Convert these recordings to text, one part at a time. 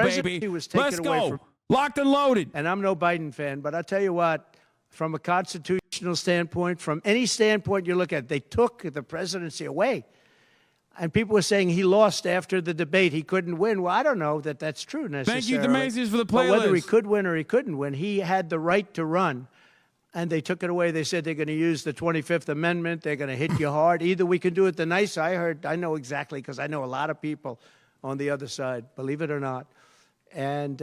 baby. Let's go. Locked and loaded. And I'm no Biden fan, but I'll tell you what, from a constitutional standpoint, from any standpoint you look at, they took the presidency away. And people were saying he lost after the debate. He couldn't win. Well, I don't know that that's true necessarily. Thank you, Demacius, for the playlist. But whether he could win or he couldn't win, he had the right to run. And they took it away. They said they're going to use the 25th Amendment. They're going to hit you hard. Either we can do it the nice. I know exactly because I know a lot of people on the other side, believe it or not. And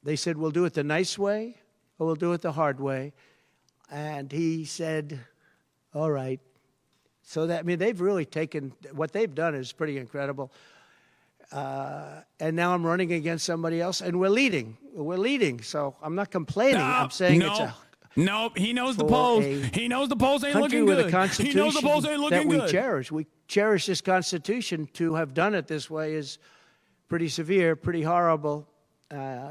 they said, we'll do it the nice way or we'll do it the hard way. And he said, all right. So that, I mean, they've really taken, what they've done is pretty incredible. And now I'm running against somebody else, and we're leading. We're leading. So I'm not complaining. I'm saying it's a... Nope, he knows the polls. He knows the polls ain't looking good. He knows the polls ain't looking good. We cherish this Constitution. To have done it this way is pretty severe, pretty horrible.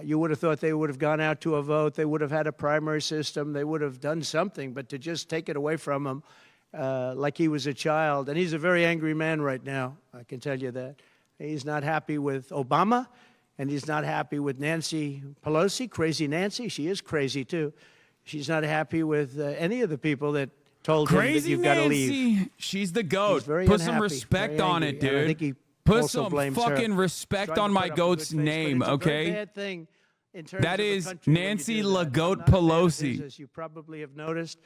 You would have thought they would have gone out to a vote. They would have had a primary system. They would have done something. But to just take it away from him like he was a child. And he's a very angry man right now, I can tell you that. He's not happy with Obama, and he's not happy with Nancy Pelosi, crazy Nancy. She is crazy, too. She's not happy with any of the people that told him that you've got to leave. She's the GOAT. Put some respect on it, dude. I think he Put some fucking respect on my GOAT's name, okay? Bad thing in terms that of is country Nancy when you do that. LaGoat I'm not a fan of Pelosi. his, as you probably have noticed.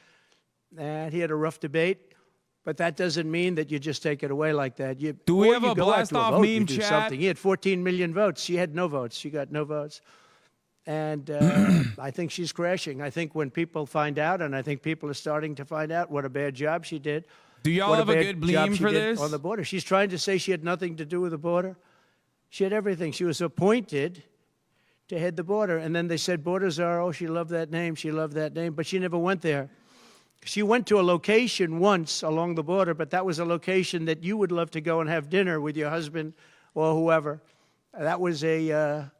And he had a rough debate. But that doesn't mean that you just take it away like that. Do we have a blast-off meme chat? Something. He had 14 million votes. She had no votes. She got no votes. And I think she's crashing. I think when people find out, and I think people are starting to find out what a bad job she did. Do y'all have a good meme for this? On the border. She's trying to say she had nothing to do with the border. She had everything. She was appointed to head the border. And then they said borders are, oh, she loved that name. She loved that name. But she never went there. She went to a location once along the border, but that was a location that you would love to go and have dinner with your husband or whoever. That was a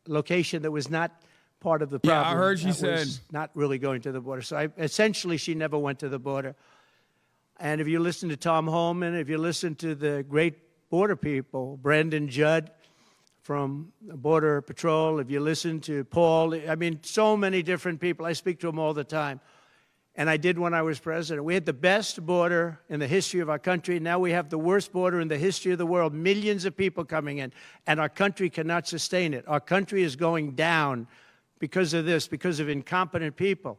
location that was not part of the problem. Yeah, I heard she said. Not really going to the border. So essentially, she never went to the border. And if you listen to Tom Holman, if you listen to the great border people, Brandon Judd from Border Patrol, if you listen to Paul, I mean, so many different people. I speak to them all the time. And I did when I was president. We had the best border in the history of our country. Now we have the worst border in the history of the world. Millions of people coming in. And our country cannot sustain it. Our country is going down because of this, because of incompetent people.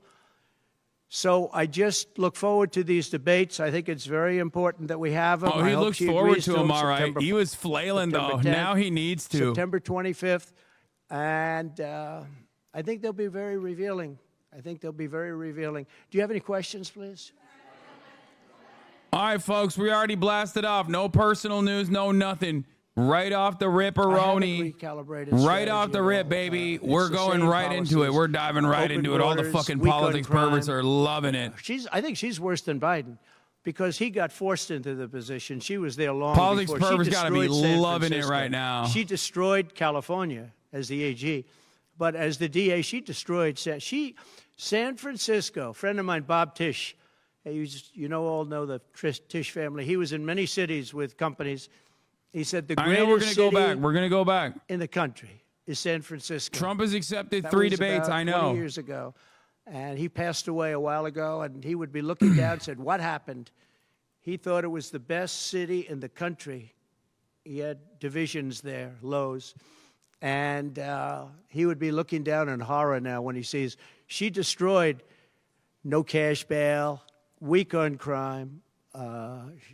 So I just look forward to these debates. I think it's very important that we have them. Oh, he looks forward to them, all right. He was flailing, though. 10th, now he needs to. September 25th. And I think they'll be very revealing. I think they'll be very revealing. Do you have any questions, please? All right, folks, we already blasted off. No personal news, no nothing. Right off the rip-a-roni. Right off the rip, baby. We're going right into it. We're diving right into it. All the fucking politics perverts are loving it. I think she's worse than Biden because he got forced into the position. She was there long politics before. Politics perverts got to be loving it right now. She destroyed California as the AG. But as the DA, she destroyed San Francisco. A friend of mine, Bob Tisch, all know the Tisch family. He was in many cities with companies. He said the greatest city we're going to go back in the country is San Francisco. Trump has accepted 3 debates, I know. 20 years ago. And he passed away a while ago, and he would be looking down and said, what happened? He thought it was the best city in the country. He had divisions there, lows. And he would be looking down in horror now when he sees she destroyed no cash bail, weak on crime.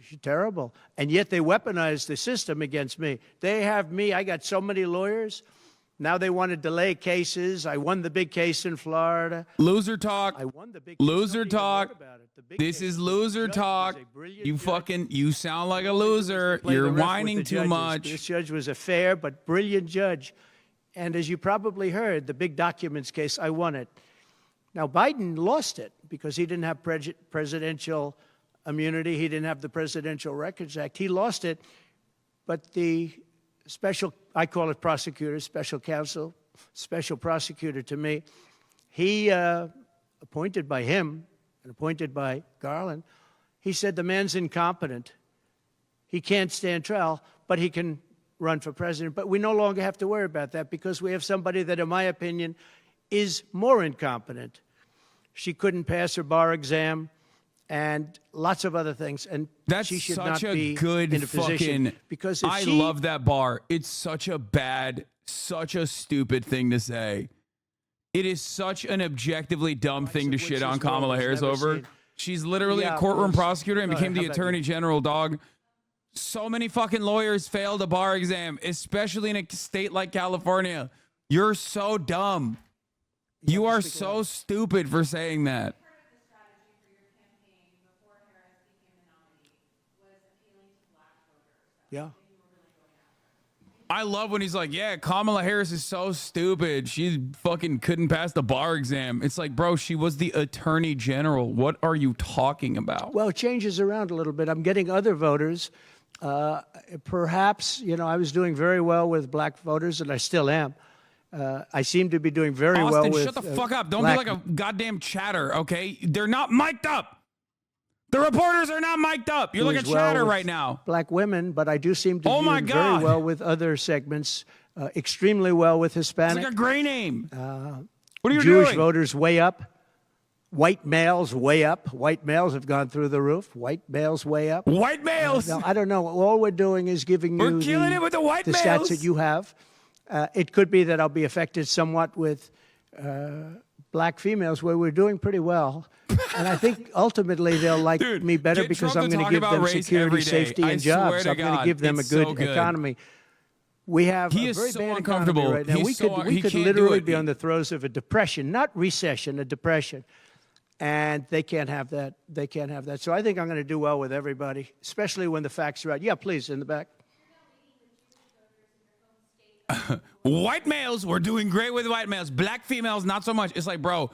She's terrible. And yet they weaponized the system against me. They have me. I got so many lawyers. Now they want to delay cases. I won the big case in Florida. Loser talk. I won the big loser talk. This is loser talk. You sound like a loser. You're whining too much. This judge was a fair but brilliant judge. And as you probably heard, the big documents case, I won it. Now, Biden lost it because he didn't have presidential immunity. He didn't have the Presidential Records Act. He lost it. But the special, I call it prosecutor, special counsel, special prosecutor to me, he, appointed by him and appointed by Garland, he said the man's incompetent. He can't stand trial, but he can run for president. But we no longer have to worry about that because we have somebody that, in my opinion, is more incompetent. She couldn't pass her bar exam and lots of other things. And That's she should such not a be good in a position. fucking. Because if I she, love that bar. It's such a bad, such a stupid thing to say. It is such an objectively dumb thing to which shit this on world Kamala has Harris never over. seen. She's literally Yeah, a courtroom please. prosecutor and All right, became the how about attorney you? general, dog. So many fucking lawyers failed a bar exam, especially in a state like California. You're so dumb. You are so stupid for saying that. Yeah. I love when he's like, yeah, Kamala Harris is so stupid. She fucking couldn't pass the bar exam. It's like, bro, she was the attorney general. What are you talking about? Well, it changes around a little bit. I'm getting other voters. Perhaps, I was doing very well with black voters, and I still am. I seem to be doing very Austin, well with shut the fuck up. Don't black, be like a goddamn chatter, okay? They're not mic'd up. The reporters are not mic'd up. You're like a as well chatter with right now. black women, but I do seem to Oh be my doing God. very well with other segments, extremely well with It's Hispanic. like a gray name. What are you Jewish doing? voters way up. White males way up. White males have gone through the roof. White males way up. White males. Now, I don't know. All we're doing is giving We're you killing it with the white the males. stats that you have. It could be that I'll be affected somewhat with black females, where we're doing pretty well. And I think ultimately they'll like Dude, me better get because Trump I'm to going to talk give about them race security, every day. safety, I and swear jobs. to I'm going to God, give them a it's good so good. economy. We have He a is very so bad uncomfortable. economy right now. He's We he could can't do literally it. be on the throes of a depression, not recession, a depression. And they can't have that. They can't have that. So I think I'm going to do well with everybody, especially when the facts are right. Yeah, please, in the back. White males, we're doing great with white males. Black females, not so much. It's like, bro,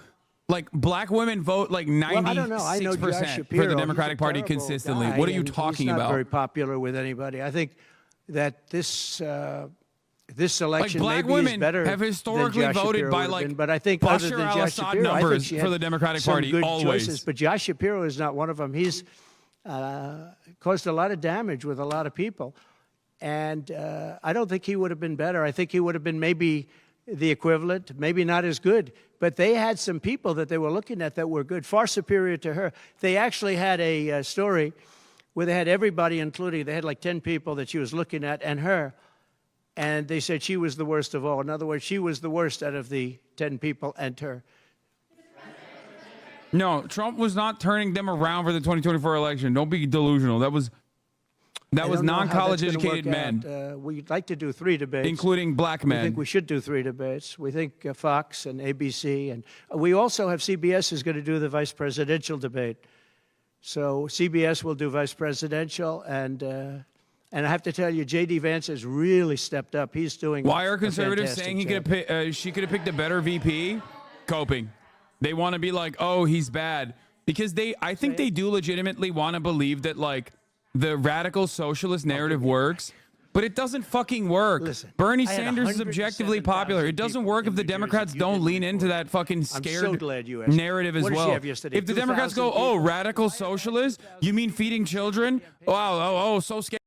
like black women vote like 96% I don't know. I know Josh for Shapiro. the He's Democratic a Party terrible consistently. guy, What are you and talking he's not about? very popular with anybody. I think that this election black maybe women is better have historically than Josh voted Shapiro by, would have like, been. But I think Bashar other than Josh al-Assad Shapiro, I think numbers she for had the Democratic some Party, good always. choices. But Josh Shapiro is not one of them. He's caused a lot of damage with a lot of people. And I don't think he would have been better. I think he would have been maybe the equivalent, maybe not as good. But they had some people that they were looking at that were good, far superior to her. They actually had a story where they had everybody, including, they had like 10 people that she was looking at and her. And they said she was the worst of all. In other words, she was the worst out of the 10 people and her. No, Trump was not turning them around for the 2024 election. Don't be delusional. That was I don't know how non-college that's gonna educated work men, out. We'd like to do 3 debates. including black I men. think we should do 3 debates. We think Fox and ABC. And we also have CBS is going to do the vice presidential debate. So CBS will do vice presidential. And I have to tell you, J.D. Vance has really stepped up. He's doing Why are a conservatives fantastic saying job. she could have picked a better VP? Coping. They want to be like, oh, he's bad. Because I think they do legitimately want to believe that, like, the radical socialist narrative works, but it doesn't fucking work. Listen, Bernie I had Sanders is objectively popular. It doesn't work if the Democrats don't lean into that fucking scared so glad you asked. narrative as What did she well. have yesterday? If the Democrats 2,000 go, oh, people? radical socialist, you mean feeding children? Wow, so scary.